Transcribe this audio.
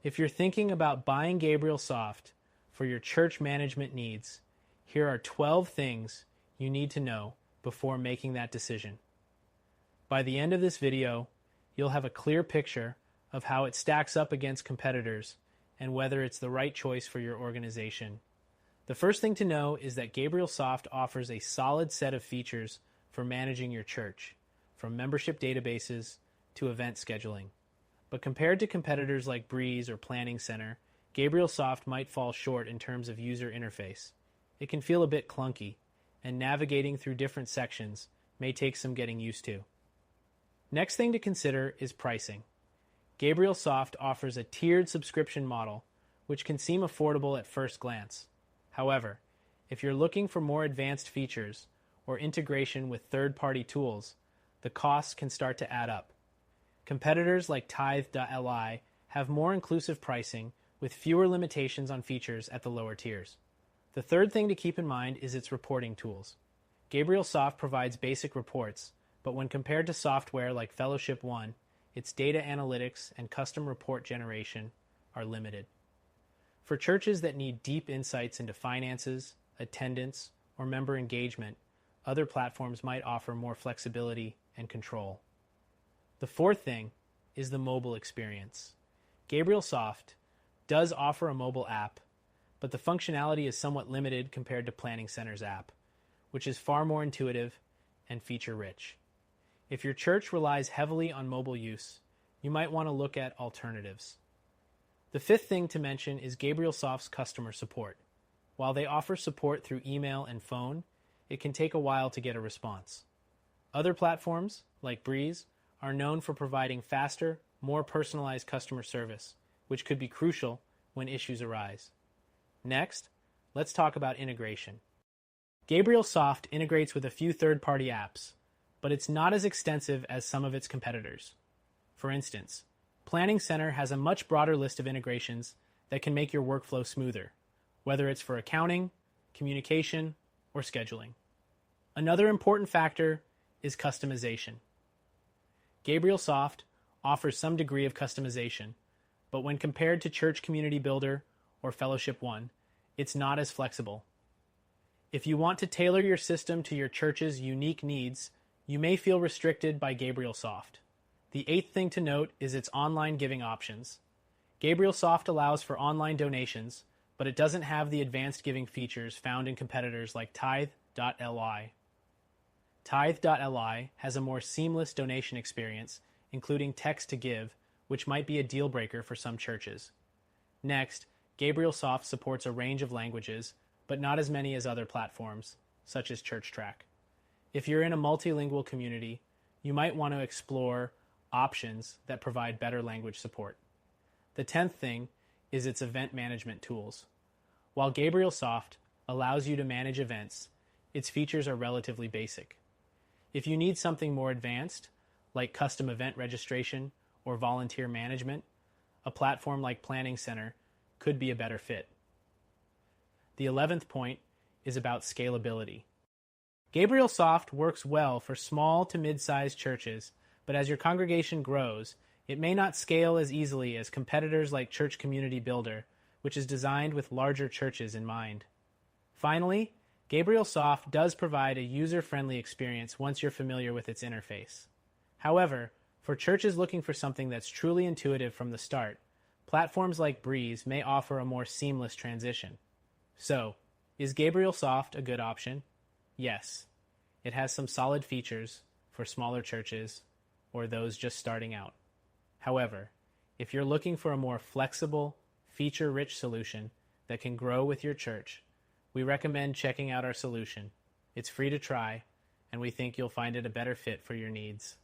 If you're thinking about buying GabrielSoft for your church management needs, here are 12 things you need to know before making that decision. By the end of this video, you'll have a clear picture of how it stacks up against competitors and whether it's the right choice for your organization. The first thing to know is that GabrielSoft offers a solid set of features for managing your church, from membership databases to event scheduling. But compared to competitors like Breeze or Planning Center, GabrielSoft might fall short in terms of user interface. It can feel a bit clunky, and navigating through different sections may take some getting used to. Next thing to consider is pricing. GabrielSoft offers a tiered subscription model, which can seem affordable at first glance. However, if you're looking for more advanced features or integration with third-party tools, the costs can start to add up. Competitors like Tithe.li have more inclusive pricing with fewer limitations on features at the lower tiers. The third thing to keep in mind is its reporting tools. GabrielSoft provides basic reports, but when compared to software like Fellowship One, its data analytics and custom report generation are limited. For churches that need deep insights into finances, attendance, or member engagement, other platforms might offer more flexibility and control. The fourth thing is the mobile experience. GabrielSoft does offer a mobile app, but the functionality is somewhat limited compared to Planning Center's app, which is far more intuitive and feature-rich. If your church relies heavily on mobile use, you might want to look at alternatives. The fifth thing to mention is GabrielSoft's customer support. While they offer support through email and phone, it can take a while to get a response. Other platforms, like Breeze, are known for providing faster, more personalized customer service, which could be crucial when issues arise. Next, let's talk about integration. GabrielSoft integrates with a few third-party apps, but it's not as extensive as some of its competitors. For instance, Planning Center has a much broader list of integrations that can make your workflow smoother, whether it's for accounting, communication, or scheduling. Another important factor is customization. GabrielSoft offers some degree of customization, but when compared to Church Community Builder or Fellowship One, it's not as flexible. If you want to tailor your system to your church's unique needs, you may feel restricted by GabrielSoft. The eighth thing to note is its online giving options. GabrielSoft allows for online donations, but it doesn't have the advanced giving features found in competitors like Tithe.li. Tithe.li has a more seamless donation experience, including text to give, which might be a deal breaker for some churches. Next, GabrielSoft supports a range of languages, but not as many as other platforms, such as ChurchTrack. If you're in a multilingual community, you might want to explore options that provide better language support. The 10th thing is its event management tools. While GabrielSoft allows you to manage events, its features are relatively basic. If you need something more advanced, like custom event registration or volunteer management, a platform like Planning Center could be a better fit. The 11th point is about scalability. GabrielSoft works well for small to mid-sized churches, but as your congregation grows, it may not scale as easily as competitors like Church Community Builder, which is designed with larger churches in mind. Finally, GabrielSoft does provide a user-friendly experience once you're familiar with its interface. However, for churches looking for something that's truly intuitive from the start, platforms like Breeze may offer a more seamless transition. So, is GabrielSoft a good option? Yes. It has some solid features for smaller churches or those just starting out. However, if you're looking for a more flexible, feature-rich solution that can grow with your church, we recommend checking out our solution. It's free to try, and we think you'll find it a better fit for your needs.